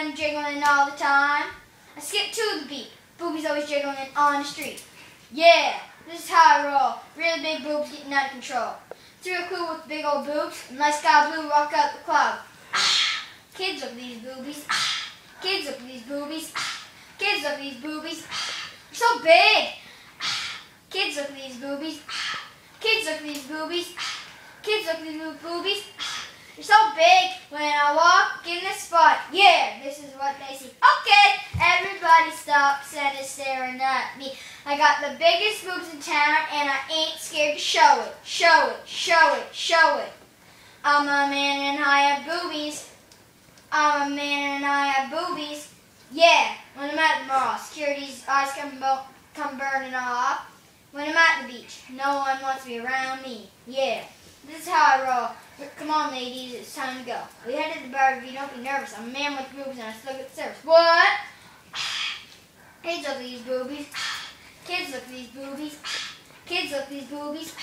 them jiggling all the time. I skip to the beat, boobies always jiggling on the street. Yeah, this is how I roll, really big boobs getting out of control. Through a clue with big old boobs, and my sky blue rock out the cloud. Ah, kids look at these boobies, ah, kids look at these boobies, ah, kids look at these boobies, ah, they're so big. Ah, kids look at these boobies, ah, kids look at these boobies, ah, kids look at these boobies, ah, they're so big when I walk in the spot. Yeah, this is what they see. Okay, everybody stops and is staring at me. I got the biggest boobs in town and I ain't scared to show it. Show it, show it, show it. I'm a man and I have boobies. I'm a man and I have boobies. Yeah, when I'm at the mall, security's eyes come burning off. When I'm at the beach, no one wants to be around me. Yeah, this is how I roll. Come on, ladies, it's time to go. We head to the bar if you don't be nervous. I'm a man with boobs and I still get the service. What? Kids look at these boobies. Kids look at these boobies. Kids look at these boobies.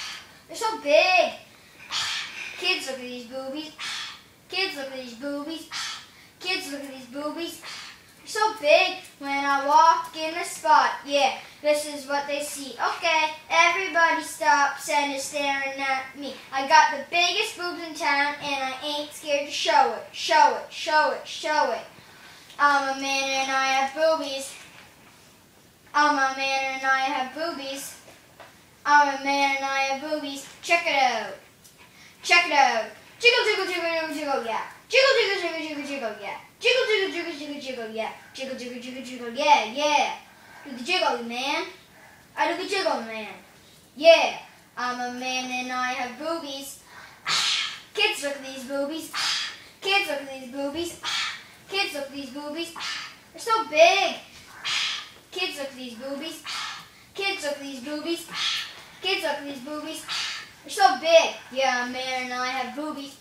They're so big. Kids look at these boobies. Kids look at these boobies. Kids look at these boobies. They're so big when I walk in the spot. Yeah, this is what they see. Okay, everybody stops and is staring at me. I got the biggest boobs in town and I ain't scared to show it. Show it, show it, show it. I'm a man and I have boobies. I'm a man and I have boobies. I'm a man and I have boobies. Check it out. Check it out. Jiggle, jiggle, jiggle, jiggle, jiggle, yeah. Jiggle, jiggle, jiggle, jiggle, jiggle, yeah. Jiggle, jiggle, jiggle, jiggle, jiggle, yeah. Jiggle, jiggle, jiggle, jiggle, yeah, yeah. Do the jiggle, man. I do the jiggle, man. Yeah. I'm a man and I have boobies. Kids look at these boobies. Kids look at these boobies. Kids look at these boobies. They're so big. Kids look at these boobies. Kids look at these boobies. Kids look at these boobies. They're so big. Yeah, I'm a man and I have boobies.